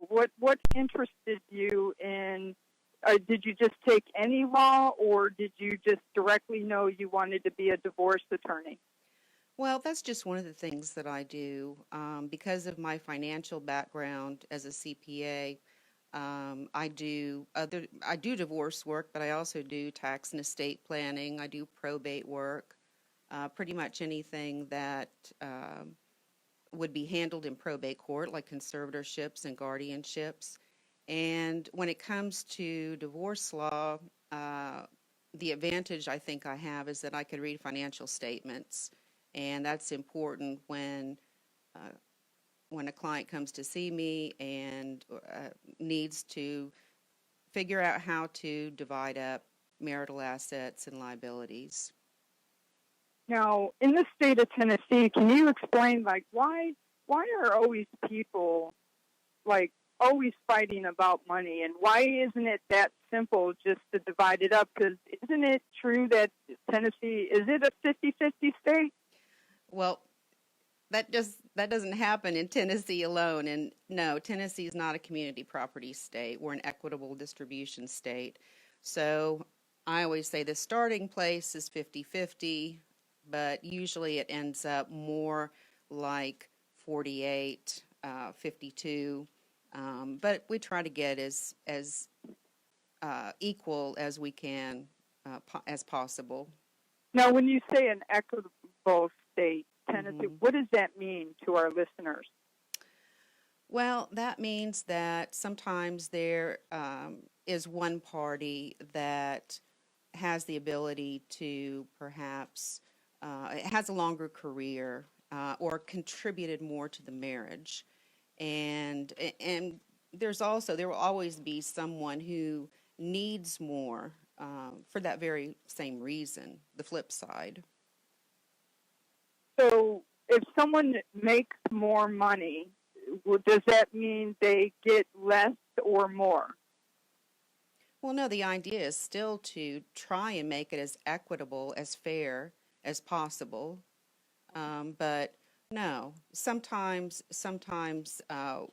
What interested you in? Did you just take any law, or did you just directly know you wanted to be a divorce attorney? Well, that's just one of the things that I do. Because of my financial background as a CPA, I do divorce work, but I also do tax and estate planning. I do probate work, pretty much anything that would be handled in probate court, like conservatorships and guardianships. And when it comes to divorce law, the advantage I think I have is that I can read financial statements, and that's important uh, when a client comes to see me and needs to figure out how to divide up marital assets and liabilities. Now, in the state of Tennessee, can you explain like why are always people like always fighting about money, and why isn't it that simple just to divide it up? Because isn't it true that Tennessee, is it a 50-50 state? Well, that doesn't happen in Tennessee alone. And no, Tennessee is not a community property state. We're an equitable distribution state. So I always say the starting place is 50-50, but usually it ends up more like 48, 52. But we try to get as equal as we can as possible. Now, when you say an equitable state, Tennessee, Mm-hmm. what does that mean to our listeners? Well, that means that sometimes there is one party that has the ability to perhaps it has a longer career or contributed more to the marriage, and there will always be someone who needs more for that very same reason. The flip side. So if someone makes more money, does that mean they get less or more? Well, no, the idea is still to try and make it as equitable, as fair as possible. But no, sometimes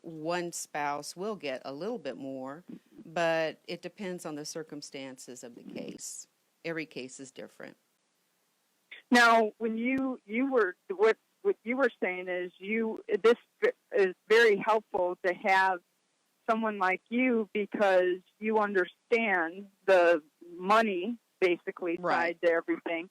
one spouse will get a little bit more, but it depends on the circumstances of the case. Every case is different. Now, when you were what you were saying is this is very helpful to have someone like you, because you understand the money basically Right. side to everything.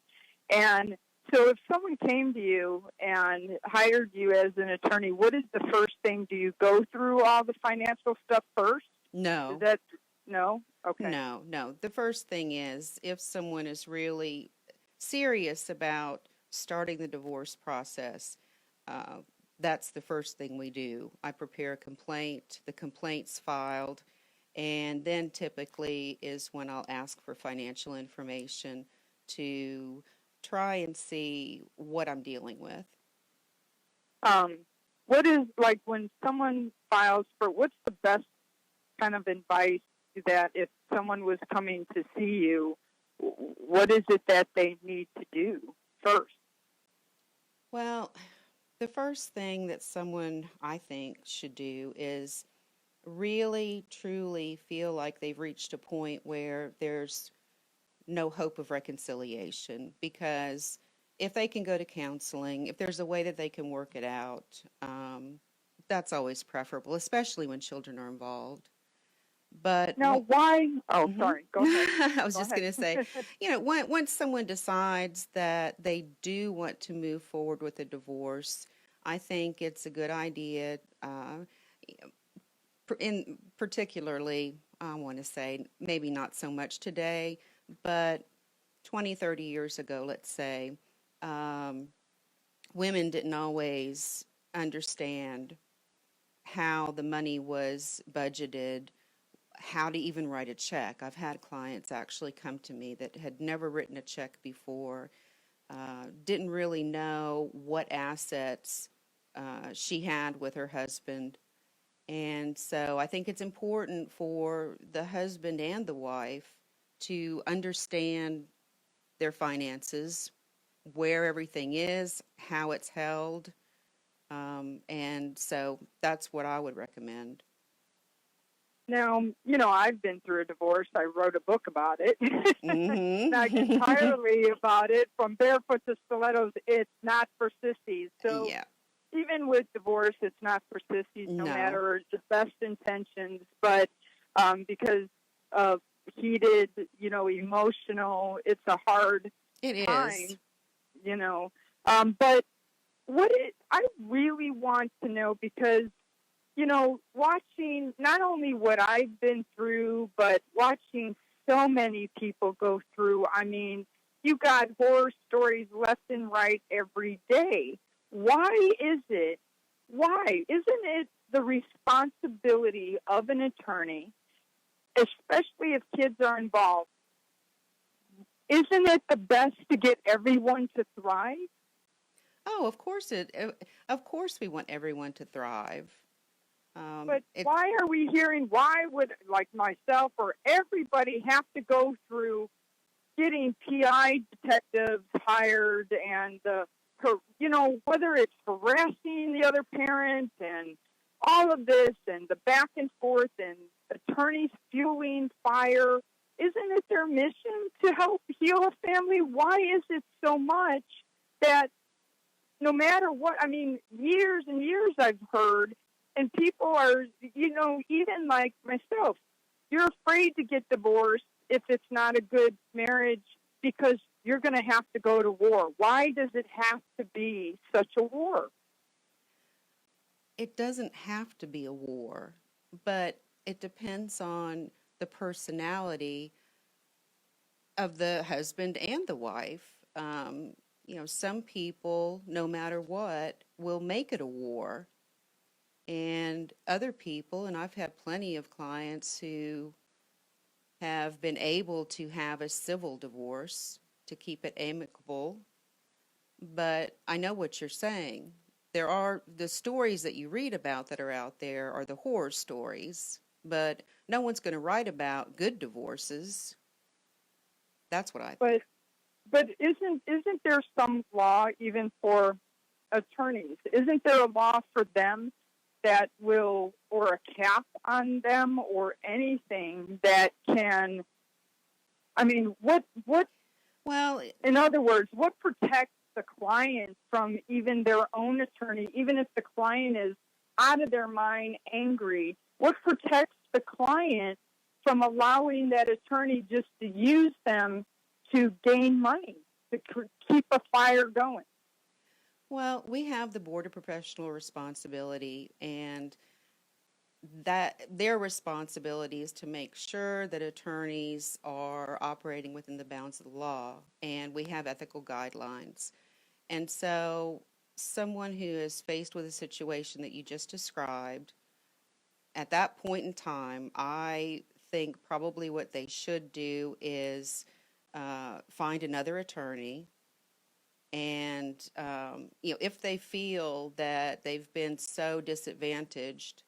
And so if someone came to you and hired you as an attorney, what is the first thing? Do you go through all the financial stuff first? Is No, that no? Okay. no. The first thing is if someone is really serious about starting the divorce process, uh, that's the first thing we do. I prepare a complaint, the complaint's filed, and then typically is when I'll ask for financial information to try and see what I'm dealing with. Um, what is like when someone files for? What's the best kind of advice that if someone was coming to see you, what is it that they need to do first? Well, the first thing that someone I think should do is really truly feel like they've reached a point where there's no hope of reconciliation, because if they can go to counseling, if there's a way that they can work it out, that's always preferable, especially when children are involved. But Now, why? Oh, mhm. sorry. Go ahead. I was Go just ahead. going to say, once someone decides that they do want to move forward with a divorce, I think it's a good idea, in particularly, I want to say, maybe not so much today, but 20, 30 years ago, let's say, um, women didn't always understand how the money was budgeted, how to even write a check. I've had clients actually come to me that had never written a check before, didn't really know what assets she had with her husband. And so I think it's important for the husband and the wife to understand their finances, where everything is, how it's held. And so that's what I would recommend. Now, I've been through a divorce. I wrote a book about it. Not Mm-hmm. entirely about it. From Barefoot to Stilettos, it's not for sissies. So Yeah. even with divorce, it's not for sissies, no No, matter the best intentions. But because of heated, emotional, it's a hard it is. time, you know. But I really want to know, because watching not only what I've been through, but watching so many people go through. I mean, you got horror stories left and right every day. Why is it? Why isn't it the responsibility of an attorney, especially if kids are involved? Isn't it the best to get everyone to thrive? Oh, of course we want everyone to thrive. But It why are we hearing, why would, like myself or everybody, have to go through getting PI detectives hired and, whether it's harassing the other parent and all of this and the back and forth and attorneys fueling fire? Isn't it their mission to help heal a family? Why is it so much that no matter what, I mean, years and years I've heard, and people are, even like myself, you're afraid to get divorced if it's not a good marriage because you're going to have to go to war. Why does it have to be such a war? it doesn't have to be a war, but it depends on the personality of the husband and the wife. Some people, no matter what, will make it a war. And other people, and I've had plenty of clients who have been able to have a civil divorce to keep it amicable. But I know what you're saying. There are the stories that you read about that are out there are the horror stories, but no one's going to write about good divorces. That's what I think. But isn't there some law even for attorneys? Isn't there a law for them that will, or a cap on them, or anything that can? I mean, what? Well, In other words, what protects the client from even their own attorney, even if the client is out of their mind, angry? What protects the client from allowing that attorney just to use them to gain money, to keep a fire going? well, we have the Board of Professional Responsibility, and that their responsibility is to make sure that attorneys are operating within the bounds of the law, and we have ethical guidelines. And so, someone who is faced with a situation that you just described, at that point in time, I think probably what they should do is find another attorney. And, if they feel that they've been so disadvantaged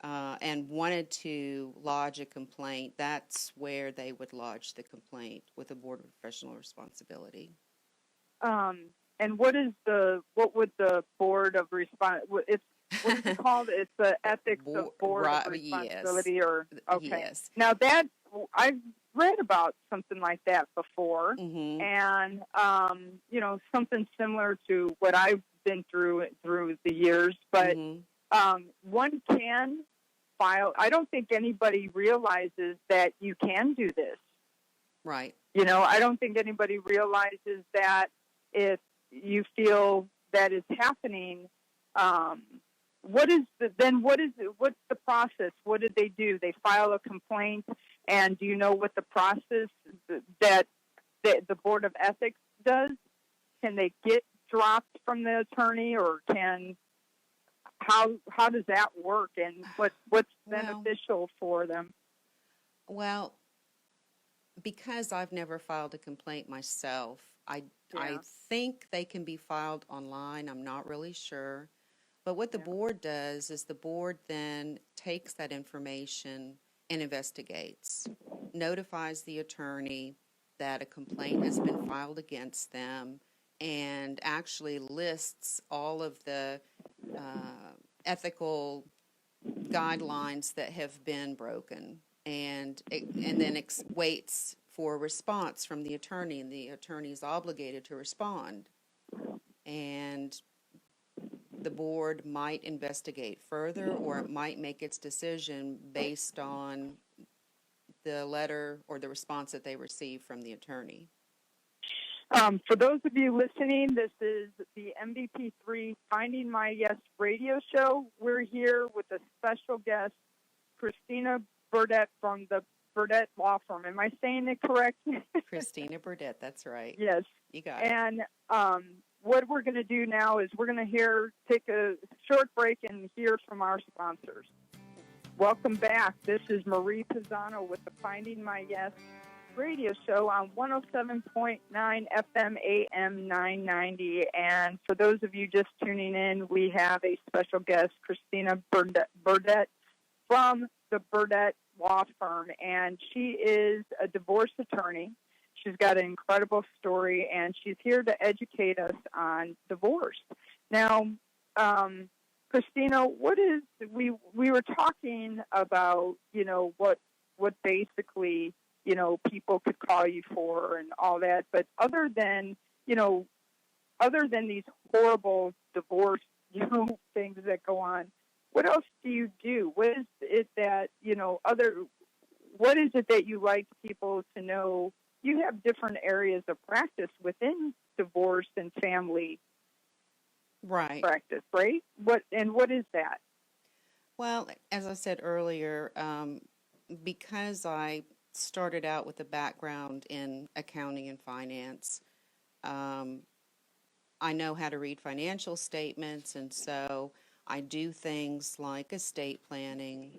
and wanted to lodge a complaint, that's where they would lodge the complaint with the Board of Professional Responsibility. And what would the board of what is it called? It's the ethics of board of Right, yes, responsibility, or okay. yes. Now that I've read about something like that before, Mm-hmm. and something similar to what I've been through the years. But Mm-hmm. one can file. I don't think anybody realizes that you can do this. Right. I don't think anybody realizes that if you feel that is happening, what's the process? What did they do? They file a complaint, and do you know what the process that the Board of Ethics does? Can they get dropped from the attorney, or how does that work, and what's beneficial for them? Well, because I've never filed a complaint myself, I think they can be filed online. I'm not really sure. But what the board does is the board then takes that information and investigates, notifies the attorney that a complaint has been filed against them, and actually lists all of the ethical guidelines that have been broken, and then waits for a response from the attorney, and the attorney is obligated to respond. And the board might investigate further, or it might make its decision based on the letter or the response that they receive from the attorney. For those of you listening, this is the MVP3 Finding My Yes radio show. We're here with a special guest, Christina Burdette from the Burdette Law Firm. Am I saying it correct? Christina Burdette, that's right. Yes. You got it. And what we're going to do now is we're going to take a short break and hear from our sponsors. Welcome back. This is Marie Pisano with the Finding My Yes radio show on 107.9 FM AM 990. And for those of you just tuning in, we have a special guest, Christina Burdette from the Burdette Law Firm. And she is a divorce attorney. She's got an incredible story, and she's here to educate us on divorce. Now, Christina, we were talking about, what basically, people could call you for and all that, but other than these horrible divorce, things that go on, what else do you do? What is it that, what is it that you like people to know? You have different areas of practice within divorce and family practice, right? What is that? Well, as I said earlier, because I started out with a background in accounting and finance, I know how to read financial statements, and so I do things like estate planning.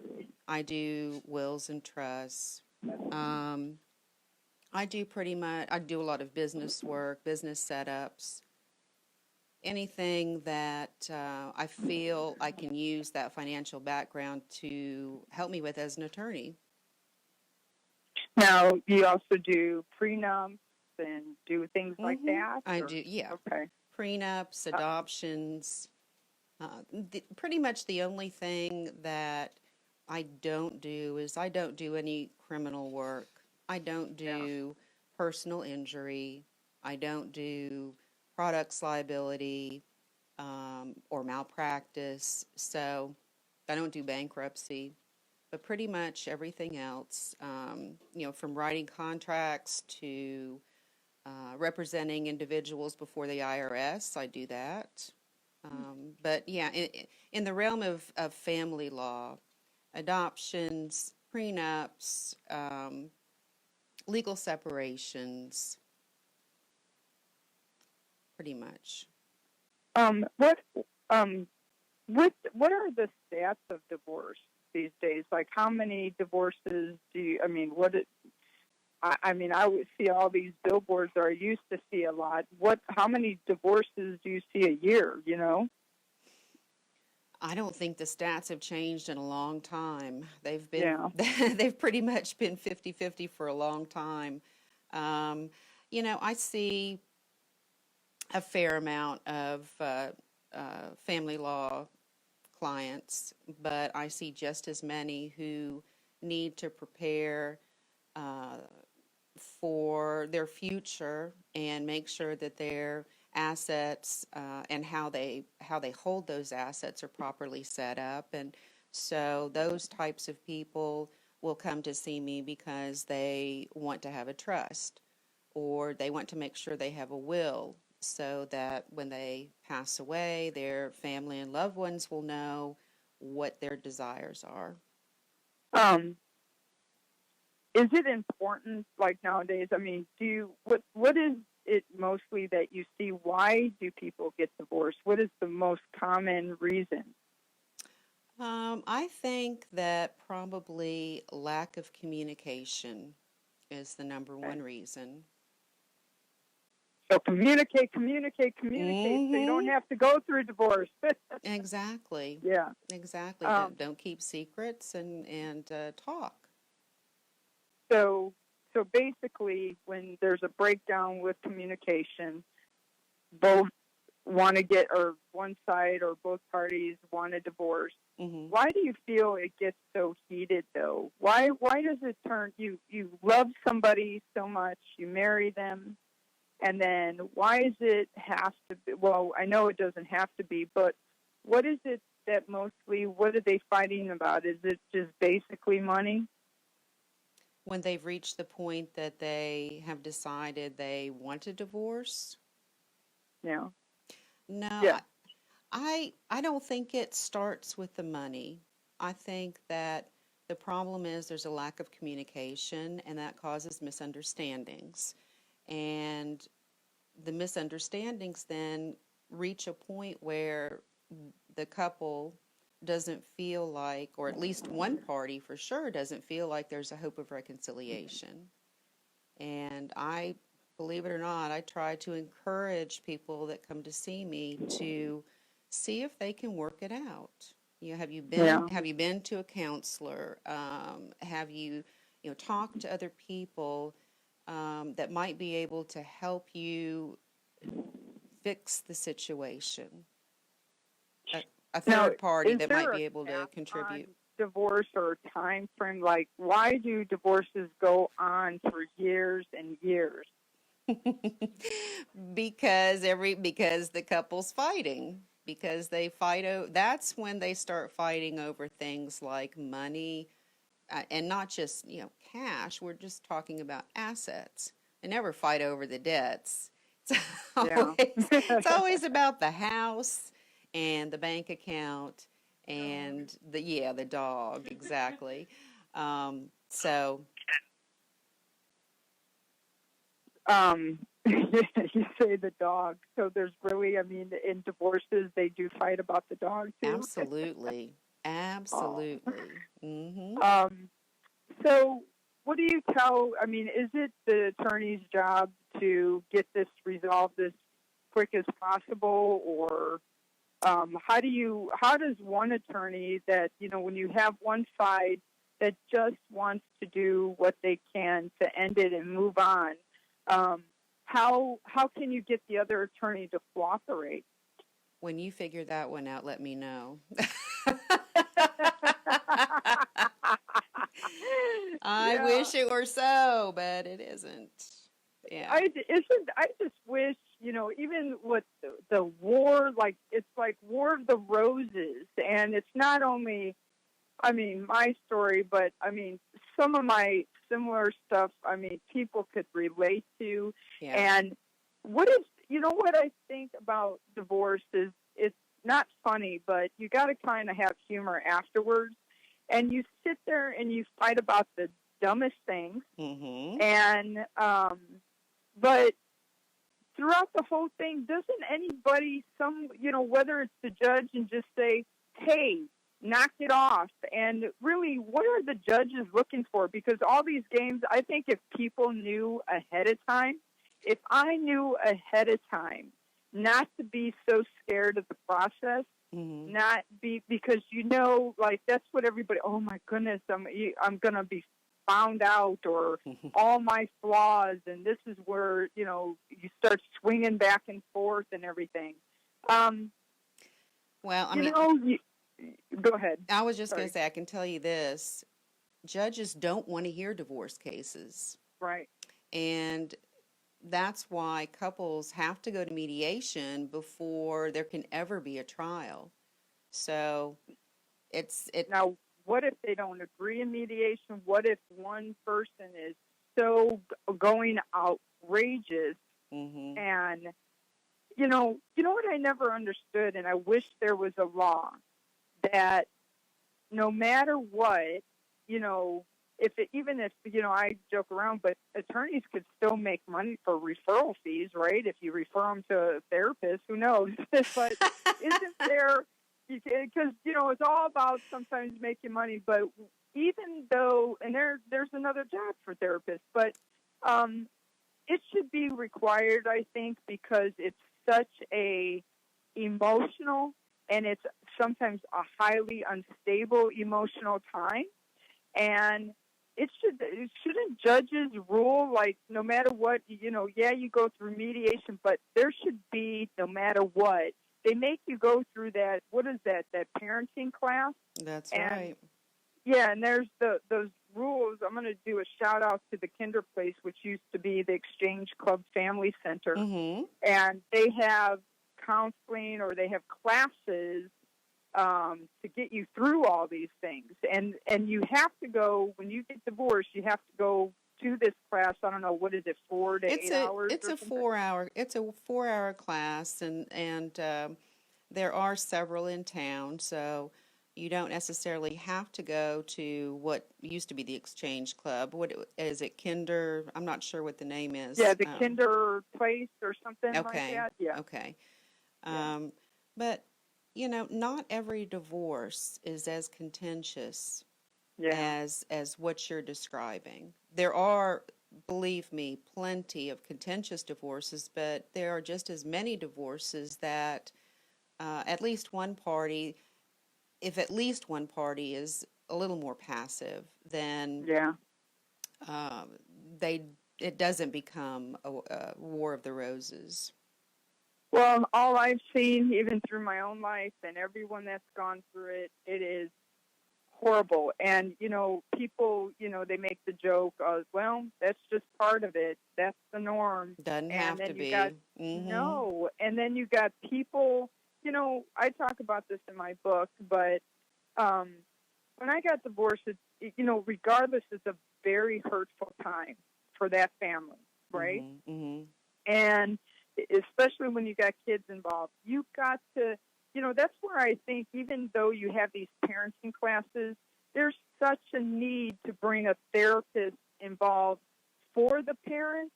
I do wills and trusts. I do a lot of business work, business setups, anything that I feel I can use that financial background to help me with as an attorney. Now, you also do prenups and do things like that? I do, yeah. Okay. Prenups, adoptions. Pretty much the only thing that I don't do is I don't do any criminal work. I don't do personal injury. I don't do products liability or malpractice. So I don't do bankruptcy. But pretty much everything else, from writing contracts to representing individuals before the IRS, I do that. But yeah, in the realm of family law, adoptions, prenups, legal separations, pretty much. What are the stats of divorce these days? Like, how many divorces do you? I would see all these billboards, or I used to see a lot. How many divorces do you see a year? I don't think the stats have changed in a long time. They've been, they've pretty much been 50-50 for a long time. I see a fair amount of family law clients, but I see just as many who need to prepare for their future and make sure that their assets and how they hold those assets are properly set up. And so those types of people will come to see me because they want to have a trust, or they want to make sure they have a will, so that when they pass away, their family and loved ones will know what their desires are. Is it important, like nowadays? What is it mostly that you see? Why do people get divorced? What is the most common reason? I think that probably lack of communication is the number one reason. So communicate, so you don't have to go through divorce. Exactly. Yeah. Exactly. Don't keep secrets and talk. So basically, when there's a breakdown with communication, both want to get, or one side or both parties want a divorce. Hmm. Why do you feel it gets so heated, though? Why does it turn, you love somebody so much, you marry them, and then why does it have to be, well, I know it doesn't have to be, but what is it that mostly, what are they fighting about? Is it just basically money? When they've reached the point that they have decided they want a divorce? Yeah. No, Yeah. I don't think it starts with the money. I think that the problem is there's a lack of communication, and that causes misunderstandings. And the misunderstandings then reach a point where the couple doesn't feel like, or at least one party for sure doesn't feel like there's a hope of reconciliation. And I, believe it or not, I try to encourage people that come to see me to see if they can work it out. You know, Yeah. have you been to a counselor? Have you, talked to other people that might be able to help you fix the situation? A, a Now, third party is that might there a be able to cap on contribute. divorce or a time frame? Like, why do divorces go on for years and years? Because the couple's fighting, because they that's when they start fighting over things like money, and not just cash. We're just talking about assets. They never fight over the debts. It's Yeah. always about the house and the bank account and the dog, exactly. So You say the dog. So there's really, I mean, in divorces, they do fight about the dog too. absolutely, Oh. absolutely. Hmm. Um, so what do you tell, I mean, is it the attorney's job to get this resolved as quick as possible, or how does one attorney that, when you have one side that just wants to do what they can to end it and move on, how can you get the other attorney to cooperate? When you figure that one out, let me know. I Yeah. wish it were so, but it isn't. Yeah. I just wish, even with the war, like it's like War of the Roses, and it's not only, I mean, my story, but I mean, some of my similar stuff, I mean, people could relate to. Yeah. And what is, what I think about divorce is it's not funny, but you got to kind of have humor afterwards. And you sit there and you fight about the dumbest things. Mm-hmm. And, but throughout the whole thing, doesn't anybody, whether it's the judge, and just say, hey, knock it off? And really, what are the judges looking for? Because all these games, I think if people knew ahead of time, if I knew ahead of time not to be so scared of the process, Mm-hmm. not be, because like that's what everybody, oh my goodness, I'm going to be found out, or all my flaws, and this is where you start swinging back and forth and everything. Well, I You mean, know, you, go ahead. I was just going Sorry. to say, I can tell you this: judges don't want to hear divorce cases, Right. and that's why couples have to go to mediation before there can ever be a trial. So it. Now, what if they don't agree in mediation? What if one person is so going outrageous? Mm-hmm. And what I never understood, and I wish there was a law that no matter what, even if I joke around, but attorneys could still make money for referral fees, right? If you refer them to a therapist, who knows? But isn't there? Because it's all about sometimes making money. But even though, and there's another job for therapists, but it should be required, I think, because it's such a emotional, and it's sometimes a highly unstable emotional time. And shouldn't judges rule, like, no matter what, you go through mediation, but there should be, no matter what, they make you go through that, what is that parenting class? That's And right. yeah, and there's those rules. I'm going to do a shout out to the Kinder Place, which used to be the Exchange Club Family Center. Mm-hmm. And they have counseling, or they have classes to get you through all these things. And you have to go, when you get divorced, you have to go to this class. I don't know, what is it, 4 to 8 hours? It's a 4 hour class, and there are several in town, so you don't necessarily have to go to what used to be the Exchange Club. What is it, Kinder? I'm not sure what the name is. Yeah, the Kinder Place or something like Okay. that. Yeah. Okay. Yeah. But not every divorce is as contentious Yeah. as what you're describing. There are, believe me, plenty of contentious divorces, but there are just as many divorces that at least one party, if at least one party is a little more passive, then Yeah. they it doesn't become a war of the roses. Well, all I've seen, even through my own life and everyone that's gone through it, it is horrible. And, people, they make the joke of, well, that's just part of it. That's the norm. Doesn't And have then to you be. got, Mm-hmm. no. And then you got people, I talk about this in my book, but when I got divorced, regardless, it's a very hurtful time for that family, right? Mm-hmm. Mm-hmm. And especially when you got kids involved, you got to, that's where I think, even though you have these parenting classes, there's such a need to bring a therapist involved for the parents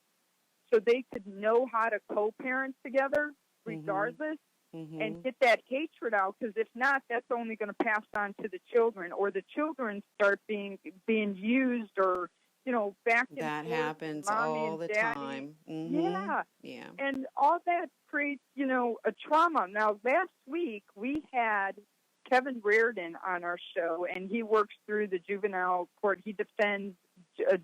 so they could know how to co-parent together regardless. Mm-hmm. And get that hatred out, because if not, that's only going to pass on to the children, or the children start being used, or back and That forth, happens mommy all and the daddy. time. Mm-hmm. Yeah. Yeah. And all that creates, a trauma. Now, last week we had Kevin Reardon on our show, and he works through the juvenile court. He defends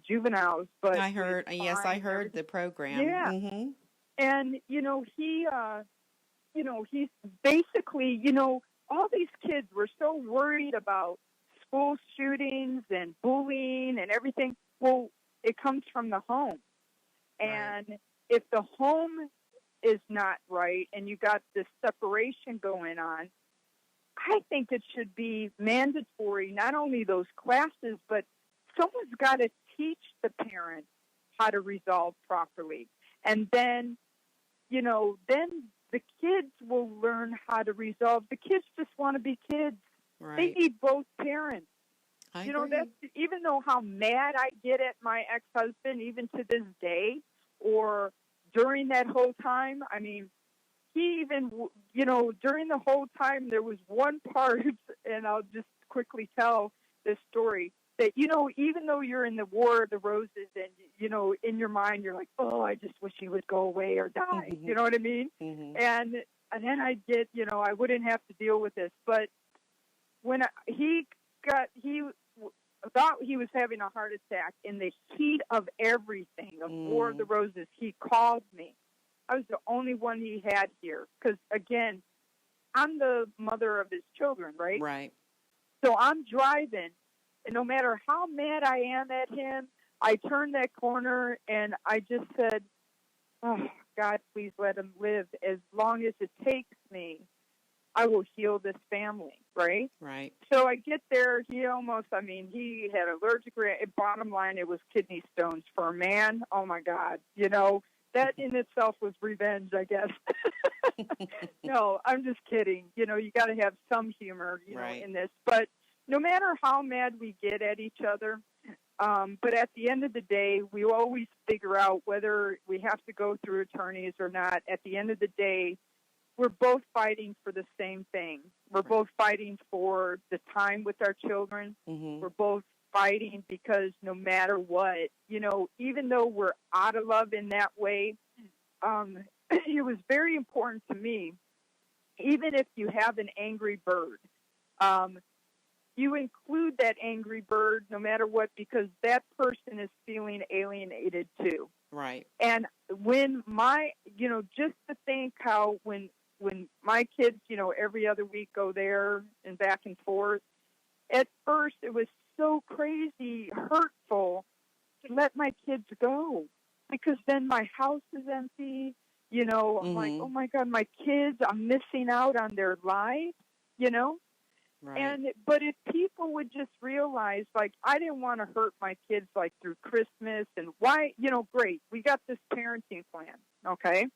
juveniles. But I heard the program. Yeah. Mm-hmm. And he's basically, all these kids were so worried about school shootings and bullying and everything. Well, it comes from the home. And if the home is not right and you got this separation going on, I think it should be mandatory, not only those classes, but someone's got to teach the parents how to resolve properly. And then, then the kids will learn how to resolve. The kids just want to be kids. Right. They need both parents. I agree. That's, even though how mad I get at my ex-husband, even to this day, or during that whole time, I mean, he even, during the whole time, there was one part, and I'll just quickly tell this story, that, even though you're in the War of the Roses and, in your mind, you're like, oh, I just wish he would go away or die. Mm-hmm. You know what I mean? Mm-hmm. And then I'd get, I wouldn't have to deal with this. But when he thought he was having a heart attack in the heat of everything, of War of the Roses, he called me. I was the only one he had here because, again, I'm the mother of his children, right? Right. So I'm driving, and no matter how mad I am at him, I turned that corner, and I just said, oh, God, please let him live. As long as it takes me, I will heal this family, right? Right. So I get there, he had allergic reaction. Bottom line, it was kidney stones for a man. Oh, my God. That in itself was revenge, I guess. No, I'm just kidding. You got to have some humor, right. in this. But no matter how mad we get at each other, but at the end of the day, we always figure out whether we have to go through attorneys or not. At the end of the day, we're both fighting for the same thing. We're both fighting for the time with our children. Mm-hmm. We're both fighting because no matter what, even though we're out of love in that way, it was very important to me, even if you have an angry bird, you include that angry bird no matter what, because that person is feeling alienated too. Right. And when just to think how when my kids, every other week go there and back and forth. At first, it was so crazy, hurtful to let my kids go because then my house is empty. I'm like, oh my God, my kids, I'm missing out on their lives, Right. But if people would just realize, like, I didn't want to hurt my kids, like, through Christmas and why, great, we got this parenting plan, okay?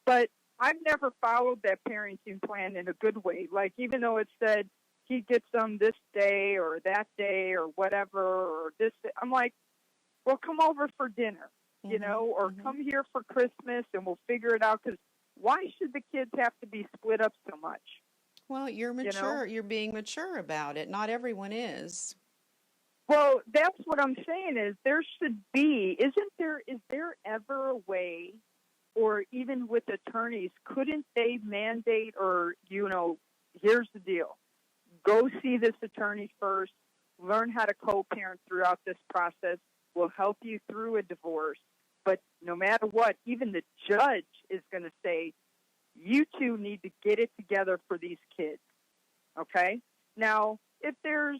But I've never followed that parenting plan in a good way. Like, even though it said he gets them this day or that day or whatever, or this, I'm like, well, come over for dinner, or come here for Christmas and we'll figure it out. Because why should the kids have to be split up so much? Well, you're mature. You're being mature about it. Not everyone is. Well, that's what I'm saying is there should be, is there ever a way, or even with attorneys, couldn't they mandate or, here's the deal. Go see this attorney first. Learn how to co-parent throughout this process. We'll help you through a divorce. But no matter what, even the judge is going to say, you two need to get it together for these kids, okay? Now, if there's,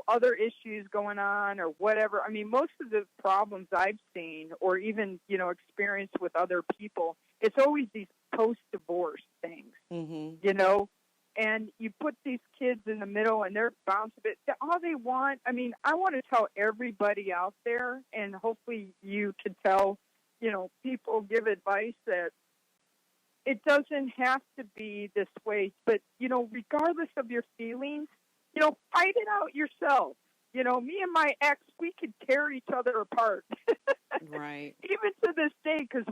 other issues going on or whatever, I mean, most of the problems I've seen or even, experienced with other people, it's always these post-divorce things, and you put these kids in the middle and they're bouncing it. All they want, I mean, I want to tell everybody out there, and hopefully you can tell, people give advice that it doesn't have to be this way, but, regardless of your feelings, fight it out yourself. Me and my ex, we could tear each other apart. Right. Even to this day, because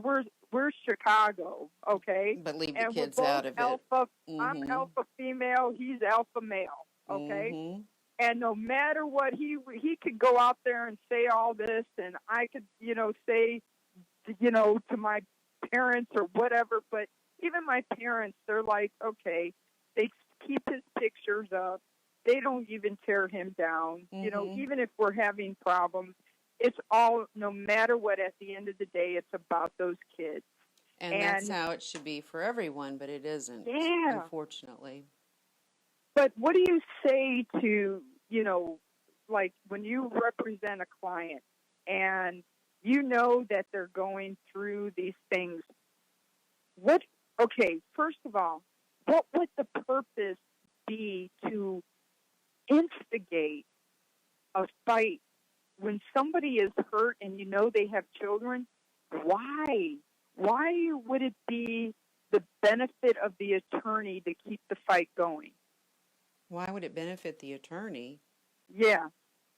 we're Chicago, okay? But leave the And kids we're both out of alpha. it. I'm alpha female. He's alpha male, okay? And no matter what, he could go out there and say all this, and I could, say, to my parents or whatever. But even my parents, they're like, okay, they keep his pictures up. They don't even tear him down. Even if we're having problems, it's all, no matter what, at the end of the day, it's about those kids. And that's how it should be for everyone, but it isn't, unfortunately. But what do you say to, like when you represent a client and that they're going through these things, first of all, what would the purpose be to instigate a fight when somebody is hurt and they have children? Why would it be the benefit of the attorney to keep the fight going? Why would it benefit the attorney? Yeah.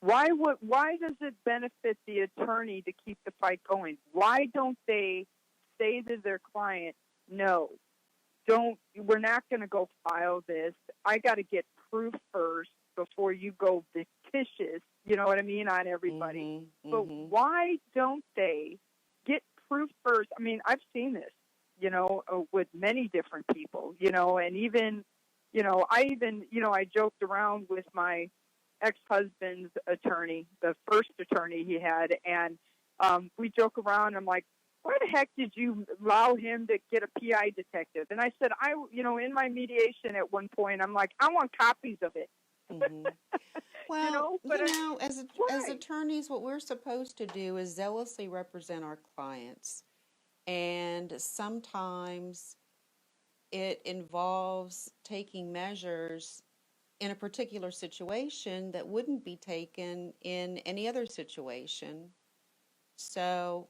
Why does it benefit the attorney to keep the fight going? Why don't they say to their client, no, we're not going to go file this. I got to get proof first before you go fictitious, you know what I mean, on everybody. But why don't they get proof first? I mean, I've seen this, with many different people, and even, I joked around with my ex-husband's attorney, the first attorney he had, and we joke around. I'm like, why the heck did you allow him to get a PI detective? And I said, in my mediation at one point, I'm like, I want copies of it. Well, as attorneys, what we're supposed to do is zealously represent our clients. And sometimes it involves taking measures in a particular situation that wouldn't be taken in any other situation. So,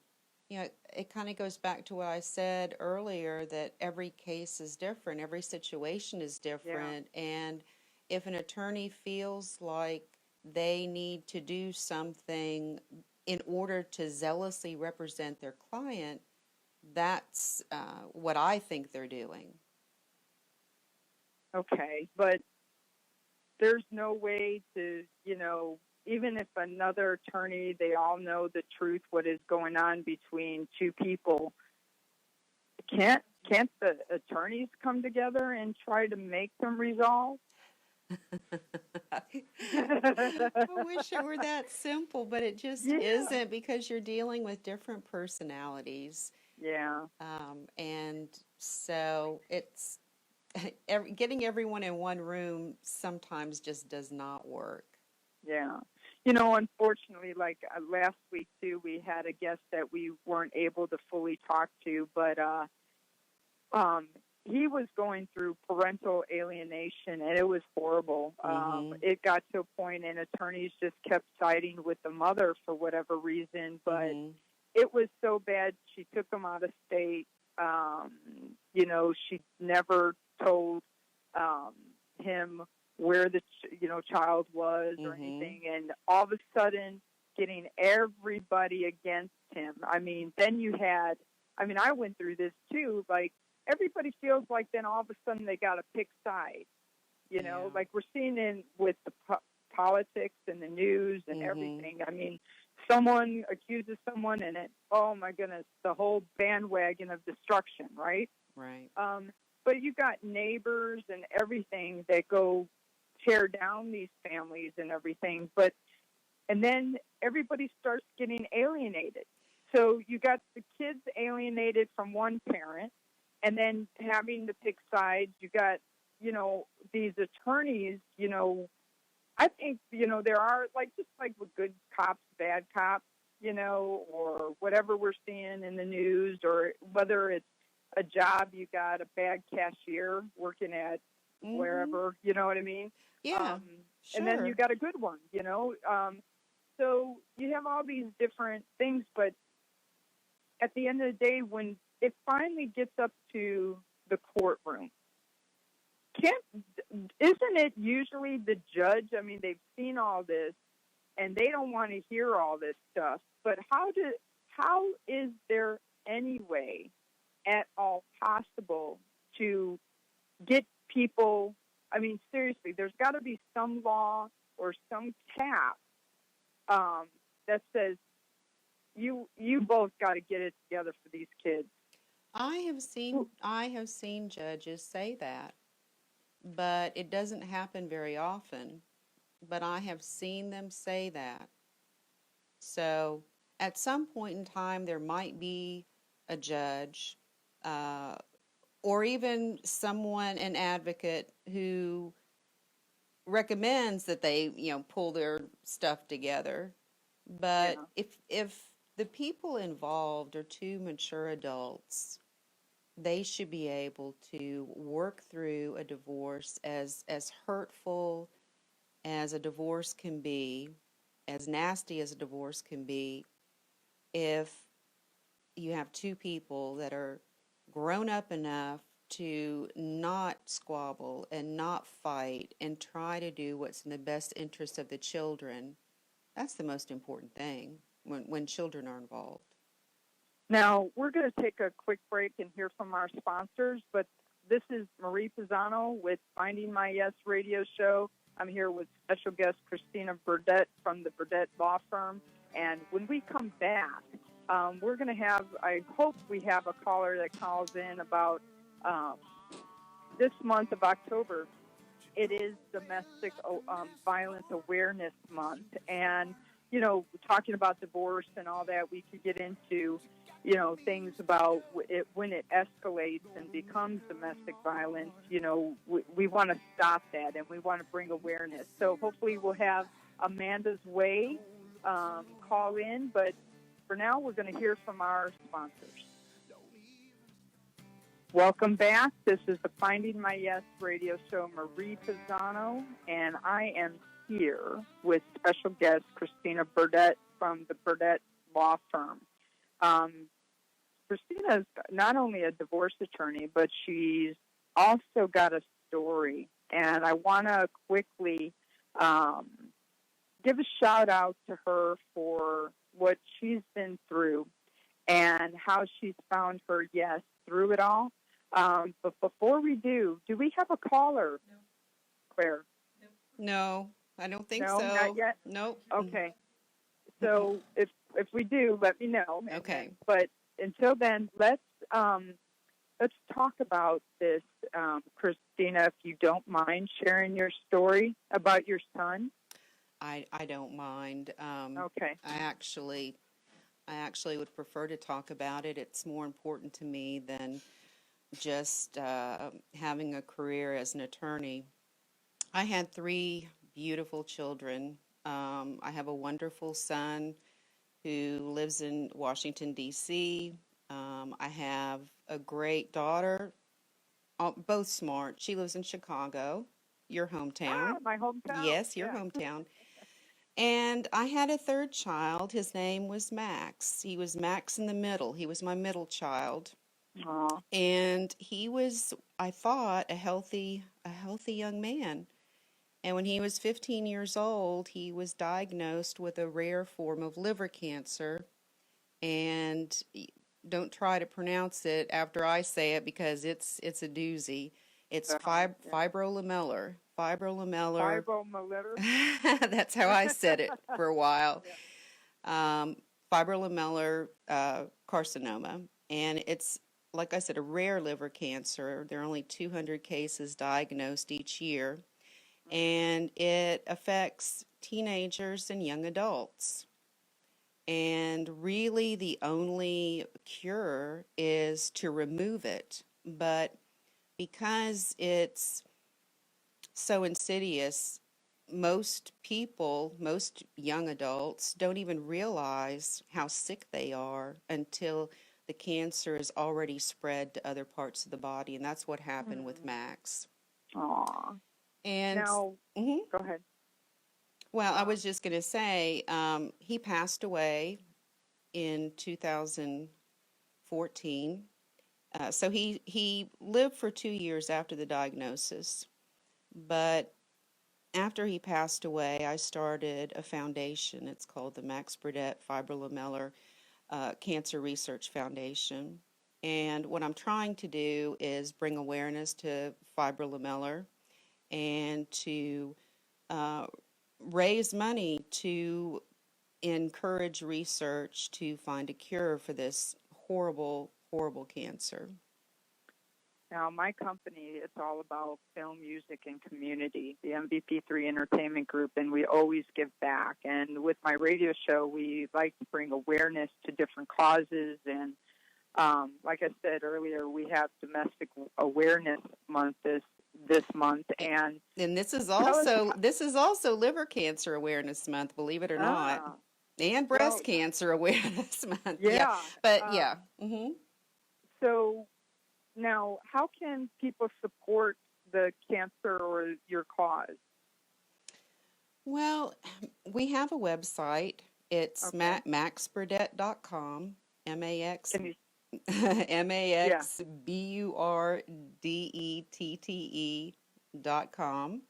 it kind of goes back to what I said earlier, that every case is different, every situation is different, and if an attorney feels like they need to do something in order to zealously represent their client, that's what I think they're doing. Okay, but there's no way to, even if another attorney, they all know the truth, what is going on between two people, can't the attorneys come together and try to make them resolve? I wish it were that simple, but it just isn't, because you're dealing with different personalities. Yeah. And so it's getting everyone in one room sometimes just does not work. Yeah. Unfortunately, like last week too, we had a guest that we weren't able to fully talk to, but um, he was going through parental alienation, and it was horrible. It got to a point, and attorneys just kept siding with the mother for whatever reason, but it was so bad. She took him out of state. She never told him where the child was or anything, and all of a sudden getting everybody against him. I mean, then I went through this too, like everybody feels like then all of a sudden they got to pick sides, like we're seeing with the politics and the news and everything. I mean, someone accuses someone and oh my goodness, the whole bandwagon of destruction, right? Right. But you got neighbors and everything that go tear down these families and everything. And then everybody starts getting alienated. So you got the kids alienated from one parent and then having to pick sides. You got, these attorneys, I think, there are just like with good cops, bad cops, or whatever we're seeing in the news, or whether it's a job, you got a bad cashier working at wherever, you know what I mean? Yeah, sure. And then you got a good one, So you have all these different things, but at the end of the day, when it finally gets up to the courtroom, isn't it usually the judge? I mean, they've seen all this, and they don't want to hear all this stuff. But how is there any way at all possible to get people? I mean, seriously, there's got to be some law or some cap that says you both got to get it together for these kids. I have seen judges say that, but it doesn't happen very often. But I have seen them say that. So at some point in time, there might be a judge or even someone, an advocate, who recommends that they, pull their stuff together. But if the people involved are two mature adults, they should be able to work through a divorce, as hurtful as a divorce can be, as nasty as a divorce can be, if you have two people that are grown up enough to not squabble and not fight and try to do what's in the best interest of the children. That's the most important thing when children are involved. Now, we're going to take a quick break and hear from our sponsors, but this is Marie Pisano with Finding My Yes radio show. I'm here with special guest Christina Burdette from the Burdette Law Firm. And when we come back, we're going to have, I hope we have a caller that calls in about this month of October. It is Domestic Violence Awareness Month. And, talking about divorce and all that, we could get into, things about it when it escalates and becomes domestic violence. We want to stop that and we want to bring awareness. So hopefully we'll have Amanda's Way call in, but for now we're going to hear from our sponsors. Welcome back. This is the Finding My Yes radio show, Marie Pisano, and I am here with special guest Christina Burdette from the Burdette Law Firm. Christina is not only a divorce attorney, but she's also got a story. And I want to quickly give a shout out to her for what she's been through and how she's found her yes through it all. But before we do we have a caller? No. Claire? No, I don't think so. No, not yet? Nope. Okay. So if we do, let me know. Okay. But until then, let's talk about this, Christina, if you don't mind sharing your story about your son. I don't mind. Okay. I actually would prefer to talk about it. It's more important to me than just having a career as an attorney. I had three beautiful children. I have a wonderful son who lives in Washington, D.C. I have a great daughter, both smart. She lives in Chicago, your hometown. My hometown. Yes, your Yeah. hometown. And I had a third child. His name was Max. He was Max in the middle. He was my middle child. Aw. And he was, I thought, a healthy young man. And when he was 15 years old, he was diagnosed with a rare form of liver cancer. And don't try to pronounce it after I say it because it's a doozy. It's Yeah. fibrolamellar. Fibrolamellar. That's how I said it for a while. Yeah. Fibrolamellar carcinoma. And it's, like I said, a rare liver cancer. There are only 200 cases diagnosed each year. And it affects teenagers and young adults. And really, the only cure is to remove it. But because it's so insidious, most people, most young adults, don't even realize how sick they are until the cancer is already spread to other parts of the body. And that's what happened with Max. Aw. And Now, mhm. go ahead. Well, I was just going to say, he passed away in 2014. So he lived for 2 years after the diagnosis. But after he passed away, I started a foundation. It's called the Max Burdette Fibrolamellar Cancer Research Foundation. And what I'm trying to do is bring awareness to fibrolamellar and to raise money to encourage research to find a cure for this horrible, horrible cancer. Now, my company, it's all about film, music, and community, the MVP3 Entertainment Group, and we always give back. And with my radio show, we like to bring awareness to different causes. And like I said earlier, we have Domestic Awareness Month this month, and this is also Liver Cancer Awareness Month, believe it or not, and Breast Cancer Awareness Month. Yeah, but yeah. Mm-hmm. So now, how can people support the cancer or your cause? Well, we have a website. It's maxburdette.com, maxburdette.com.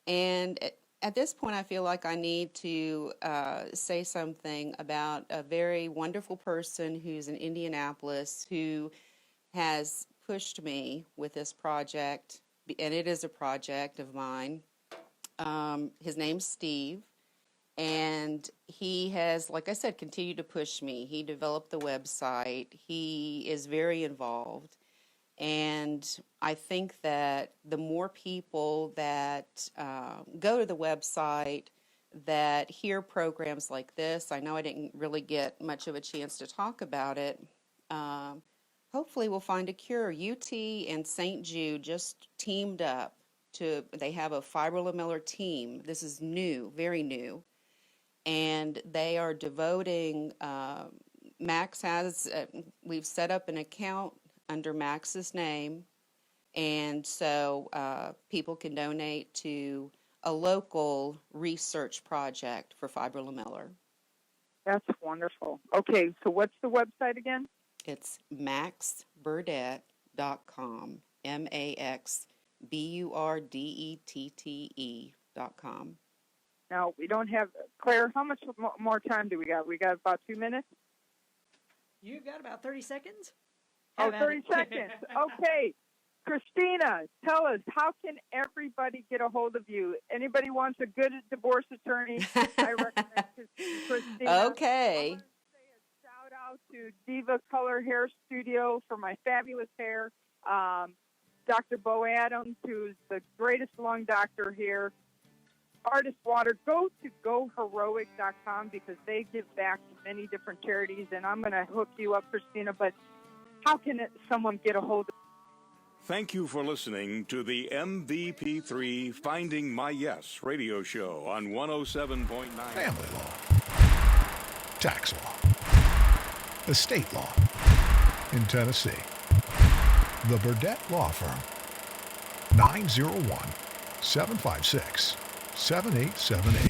And at this point, I feel like I need to say something about a very wonderful person who's in Indianapolis who has pushed me with this project, and it is a project of mine. His name's Steve, and he has, like I said, continued to push me. He developed the website. He is very involved, and I think that the more people that go to the website, that hear programs like this, I know I didn't really get much of a chance to talk about it, hopefully we'll find a cure. UT and St. Jude just teamed up they have a fibrolamellar team. This is new, very new. And they are devoting, we've set up an account under Max's name. And so people can donate to a local research project for fibrolamellar. That's wonderful. Okay, so what's the website again? It's maxburdette.com, maxburdette.com. Now, we don't have, Claire, how much more time do we got? We got about 2 minutes? You've got about 30 seconds. 30 seconds. Okay. Christina, tell us, how can everybody get a hold of you? Anybody wants a good divorce attorney? I recommend Christina. Okay. I want to say a shout out to Diva Color Hair Studio for my fabulous hair. Dr. Bo Adams, who's the greatest lung doctor here. Artist Water. Go to goheroic.com because they give back to many different charities, and I'm going to hook you up, Christina. But how can someone get a hold of Thank you for listening to the MVP3 Finding My Yes radio show on 107.9. Family law, tax law, estate law in Tennessee. The Burdette Law Firm, 901-756-7878.